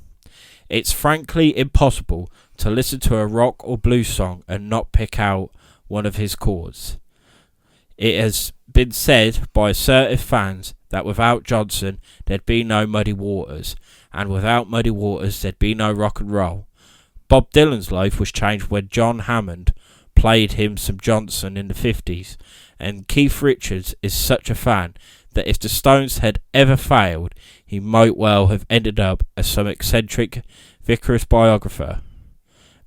It's frankly impossible to listen to a rock or blues song and not pick out one of his chords. It has been said by assertive fans that without Johnson there'd be no Muddy Waters, and without Muddy Waters there'd be no rock and roll. Bob Dylan's life was changed when John Hammond played him some Johnson in the 50s, and Keith Richards is such a fan that if the Stones had ever failed, he might well have ended up as some eccentric vicarous biographer.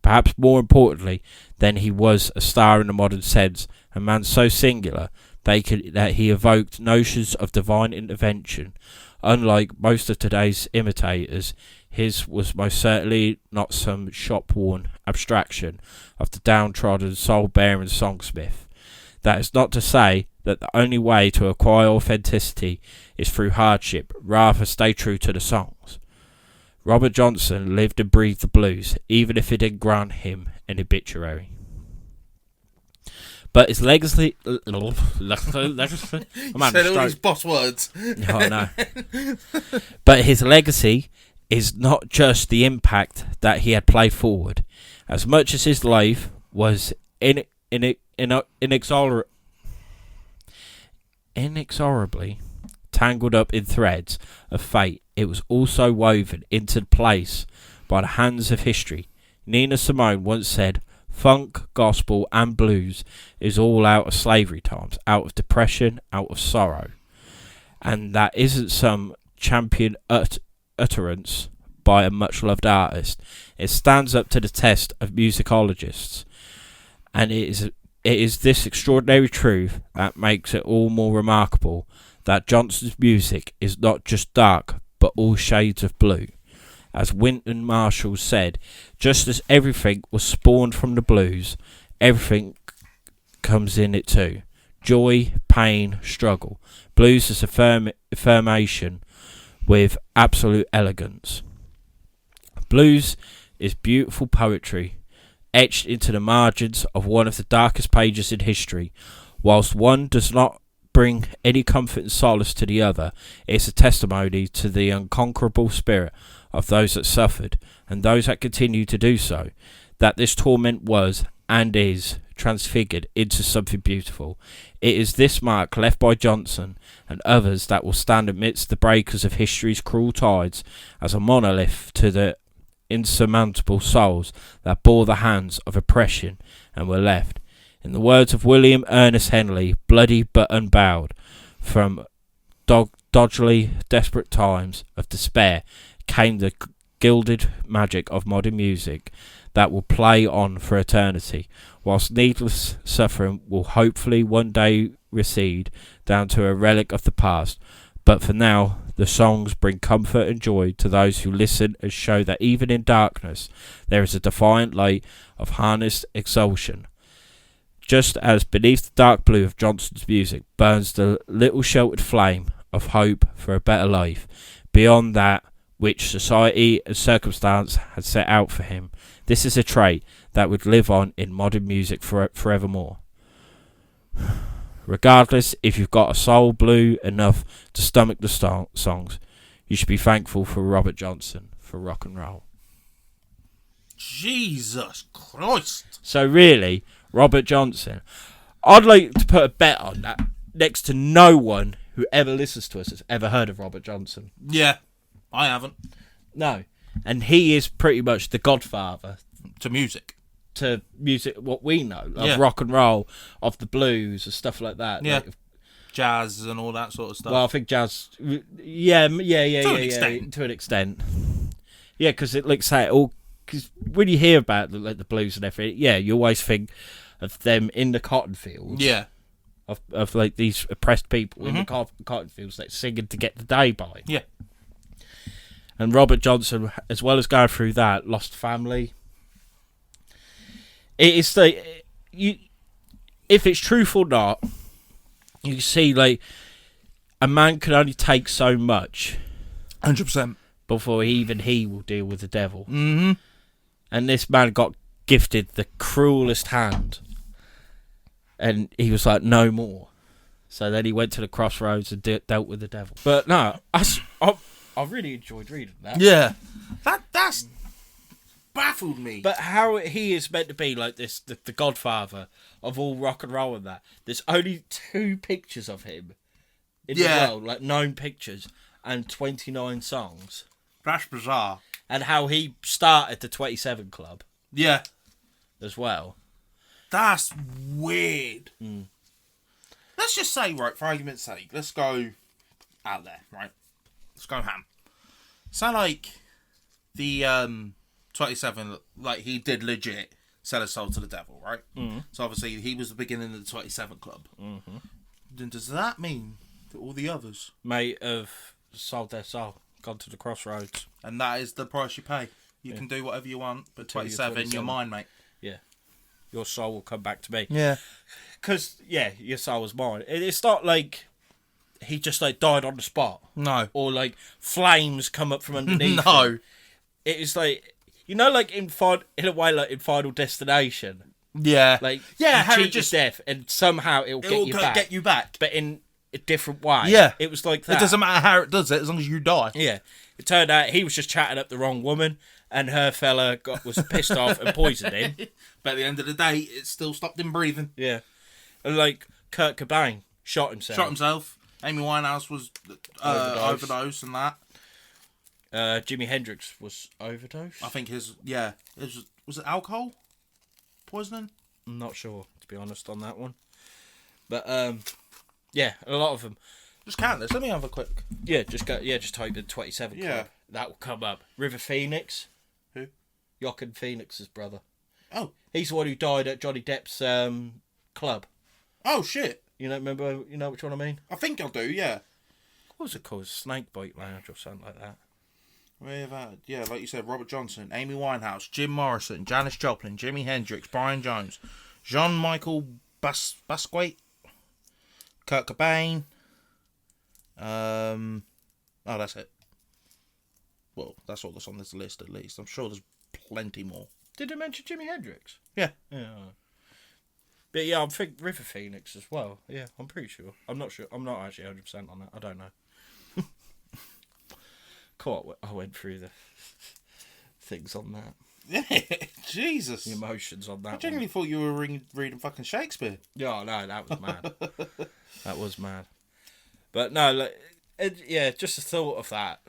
Perhaps more importantly than he was a star in the modern sense, a man so singular that he evoked notions of divine intervention. Unlike most of today's imitators, his was most certainly not some shop-worn abstraction of the downtrodden, soul-bearing songsmith. That is not to say that the only way to acquire authenticity is through hardship. Rather, stay true to the songs. Robert Johnson lived and breathed the blues, even if it didn't grant him an obituary. But his legacy... Said all these boss words. Oh, no. But his legacy is not just the impact that he had played forward. As much as his life was inexorably tangled up in threads of fate, it was also woven into place by the hands of history. Nina Simone once said, "Funk, gospel, and blues is all out of slavery times, out of depression, out of sorrow." And that isn't some champion utterance by a much-loved artist. It stands up to the test of musicologists. And it is this extraordinary truth that makes it all more remarkable, that Johnson's music is not just dark, but all shades of blue. As Wynton Marshall said, just as everything was spawned from the blues, everything comes in it too. Joy, pain, struggle. Blues is affirmation with absolute elegance. Blues is beautiful poetry, etched into the margins of one of the darkest pages in history. Whilst one does not bring any comfort and solace to the other, it is a testimony to the unconquerable spirit of those that suffered, and those that continue to do so, that this torment was, and is, transfigured into something beautiful. It is this mark left by Johnson and others that will stand amidst the breakers of history's cruel tides as a monolith to the insurmountable souls that bore the hands of oppression and were left, in the words of William Ernest Henley, bloody but unbowed, from dodgily desperate times of despair came the gilded magic of modern music that will play on for eternity, whilst needless suffering will hopefully one day recede down to a relic of the past. But for now, the songs bring comfort and joy to those who listen, and show that even in darkness there is a defiant light of harnessed exultation. Just as beneath the dark blue of Johnson's music burns the little sheltered flame of hope for a better life, beyond that which society and circumstance had set out for him. This is a trait that would live on in modern music forevermore. Regardless if you've got a soul blue enough to stomach the songs, you should be thankful for Robert Johnson for rock and roll. Jesus Christ. So really, Robert Johnson, I'd like to put a bet on that next to no one who ever listens to us has ever heard of Robert Johnson. Yeah, I haven't. No. And he is pretty much the godfather to music. To music, what we know, of rock and roll, of the blues and stuff like that. Yeah. Like, jazz and all that sort of stuff. Well, I think jazz, to an extent. Yeah, because it looks like all. Because when you hear about the blues and everything, you always think of them in the cotton fields. Yeah. Of like these oppressed people in the cotton fields, like singing to get the day by. Yeah. And Robert Johnson, as well as going through that, lost family. It is like if it's truth or not, you can see like a man can only take so much, 100%, before he will deal with the devil. Mm-hmm. And this man got gifted the cruelest hand, and he was like, no more. So then he went to the crossroads and dealt with the devil. But no, I really enjoyed reading that. Yeah, that's baffled me. But how he is meant to be like this, the godfather of all rock and roll and that. There's only 2 pictures of him in the world, like 9 pictures and 29 songs. That's bizarre. And how he started the 27 Club. Yeah. As well. That's weird. Mm. Let's just say, right, for argument's sake, let's go out there, right? Let's go ham. So, like, the 27, like, he did legit sell his soul to the devil, right? Mm. So, obviously, he was the beginning of the 27 Club. Mm-hmm. Then does that mean that all the others may have sold their soul, gone to the crossroads? And that is the price you pay. You can do whatever you want, but 27, you're mine, mate. Yeah. Your soul will come back to me. Yeah. Because, your soul was mine. It's not like he just, like, died on the spot. No. Or, like, flames come up from underneath No. him. It is, like, you know, like, in a way, like, in Final Destination. Yeah. Like, yeah, you Harry cheat just... death, and somehow it'll get you back. But in a different way. Yeah. It was like that. It doesn't matter how it does it, as long as you die. Yeah. It turned out he was just chatting up the wrong woman, and her fella was pissed off and poisoned him. But at the end of the day, it still stopped him breathing. Yeah. And like Kurt Cobain shot himself. Amy Winehouse was overdose and that. Jimi Hendrix was overdose. I think was it alcohol poisoning? I'm not sure, to be honest, on that one. But yeah, a lot of them. Just count this. Let me have a quick. Yeah, just type in 27 Yeah. Club. That will come up. River Phoenix. Who? Joaquin Phoenix's brother. Oh. He's the one who died at Johnny Depp's club. Oh shit. You know which one I mean? I think I do, yeah. What was it called? Snakebite Lounge or something like that. We've had, yeah, like you said, Robert Johnson, Amy Winehouse, Jim Morrison, Janis Joplin, Jimi Hendrix, Brian Jones, Jean-Michel Basquiat, Kurt Cobain. Oh, that's it. Well, that's all that's on this list, at least. I'm sure there's plenty more. Did I mention Jimi Hendrix? Yeah. Yeah. But yeah, I think River Phoenix as well. Yeah, I'm pretty sure. I'm not sure. I'm not actually 100% on that. I don't know. I went through the things on that. Jesus. The emotions on that. I genuinely thought you were reading fucking Shakespeare. Yeah, no, that was mad. That was mad. But no, just the thought of that.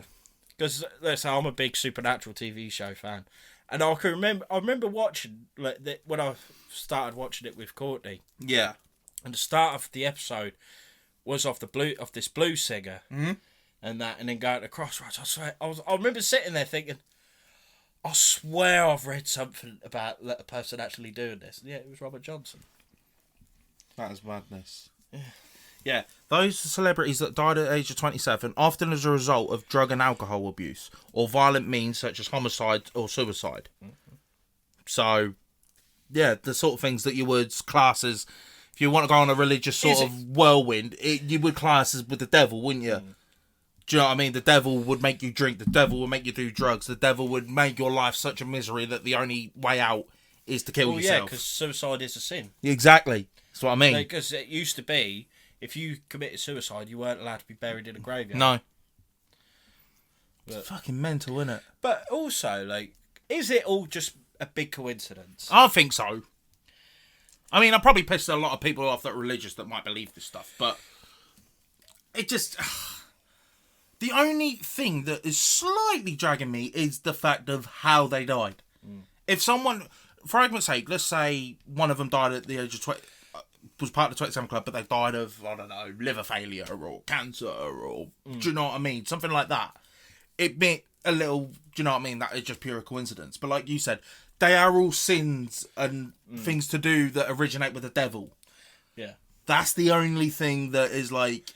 Because let's say I'm a big Supernatural TV show fan, and I remember watching when I started watching it with Courtney. Yeah. And the start of the episode was of this blues singer. Mm-hmm. And then going to Crossroads. I remember sitting there thinking, I swear I've read something about a person actually doing this. And yeah, it was Robert Johnson. That is madness. Yeah. Those celebrities that died at the age of 27, often as a result of drug and alcohol abuse, or violent means such as homicide or suicide. Mm-hmm. So, yeah, the sort of things that you would class as, if you want to go on a religious sort of whirlwind, you would class as with the devil, wouldn't you? Mm. Do you know what I mean? The devil would make you drink. The devil would make you do drugs. The devil would make your life such a misery that the only way out is to kill yourself. Yeah, because suicide is a sin. Exactly. That's what I mean. Because it used to be, if you committed suicide, you weren't allowed to be buried in a graveyard. No. It's fucking mental, isn't it? But also, is it all just a big coincidence? I think so. I mean, I probably pissed a lot of people off that are religious that might believe this stuff, but it just... The only thing that is slightly dragging me is the fact of how they died. Mm. If someone, for argument's sake, let's say one of them died at the age of 20, was part of the 27 Club, but they died of, I don't know, liver failure or cancer or, do you know what I mean? Something like that. It'd be a little, do you know what I mean? That is just pure coincidence. But like you said, they are all sins and things to do that originate with the devil. Yeah. That's the only thing that is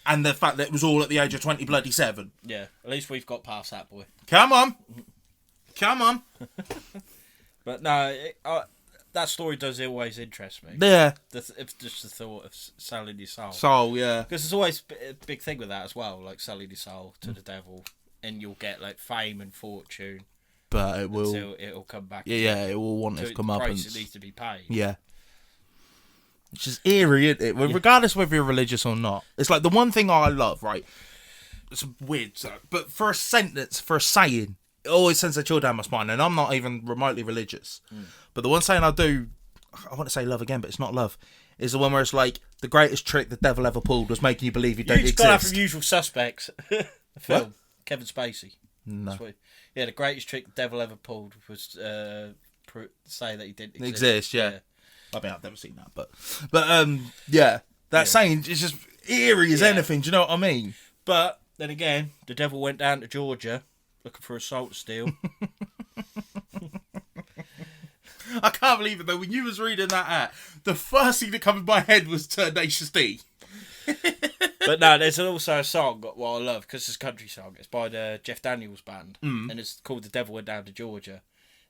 and the fact that it was all at the age of 27. Yeah, at least we've got past that, boy. Come on. Come on. But no, that story does always interest me. Yeah. It's just the thought of selling your soul. Soul, yeah. Because there's always a big thing with that as well, selling your soul to the devil, and you'll get fame and fortune. But it will... Until it'll come back. Yeah, it will want it to come up. The price it needs to be paid. Yeah. Which is eerie, isn't it? Regardless whether you're religious or not. It's the one thing I love, right? It's weird, but for a sentence, for a saying, it always sends a chill down my spine, and I'm not even remotely religious. Mm. But the one saying I do, I want to say love again, but it's not love, is the one where it's the greatest trick the devil ever pulled was making you believe you don't exist. You got that from Usual Suspects, the film. What? Kevin Spacey. No. The greatest trick the devil ever pulled was say that he didn't exist. Yeah. I mean, I've never seen that, but that saying is just eerie as anything. Do you know what I mean? But then again, the devil went down to Georgia looking for a salt steal. I can't believe it though. When you was reading that the first thing that came in my head was Tenacious D. But no, there's also a song what I love because it's a country song. It's by the Jeff Daniels band, and it's called "The Devil Went Down to Georgia,"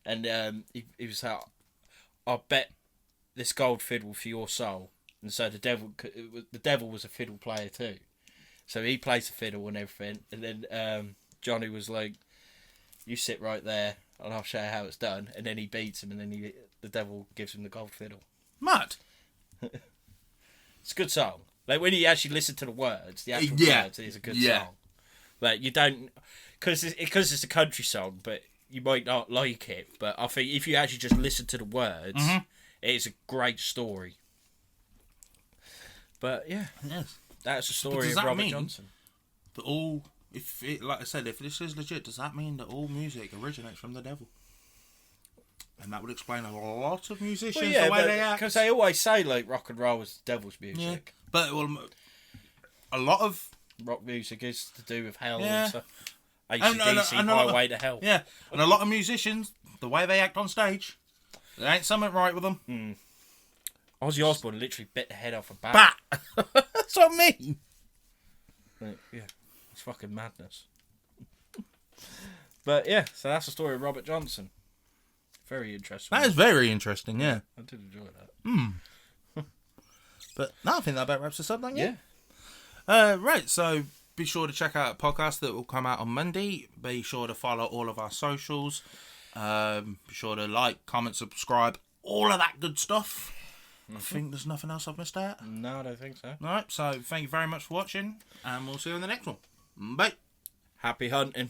and he was like, "I bet this gold fiddle for your soul." And so the devil was a fiddle player too, so he plays the fiddle and everything. And then Johnny was like, "You sit right there, and I'll show you how it's done." And then he beats him, and then the devil gives him the gold fiddle. Mad. It's a good song. When you actually listen to the words, the actual words, it's a good song. You don't, because it's a country song, but you might not like it, but I think if you actually just listen to the words, it's a great story. But yeah, yes, that's the story of Robert Johnson. That all, like I said, if this is legit, does that mean that all music originates from the devil? And that would explain a lot of musicians the way they act. Because they always say like rock and roll is the devil's music. Yeah. But a lot of rock music is to do with hell yeah. and stuff. AC/DC, Highway to Hell. Yeah, and a lot of musicians, the way they act on stage, there ain't something right with them. Ozzy Osbourne literally bit the head off a bat. That's what I mean. Yeah, it's fucking madness. But yeah, so that's the story of Robert Johnson. Very interesting. That is very interesting, yeah. I did enjoy that. But no, I think that about wraps us up, don't you? Yeah. Right, so be sure to check out a podcast that will come out on Monday. Be sure to follow all of our socials. Be sure to like, comment, subscribe, all of that good stuff. I think there's nothing else I've missed out. No, I don't think so. Alright, so thank you very much for watching, and we'll see you on the next one. Bye. Happy hunting.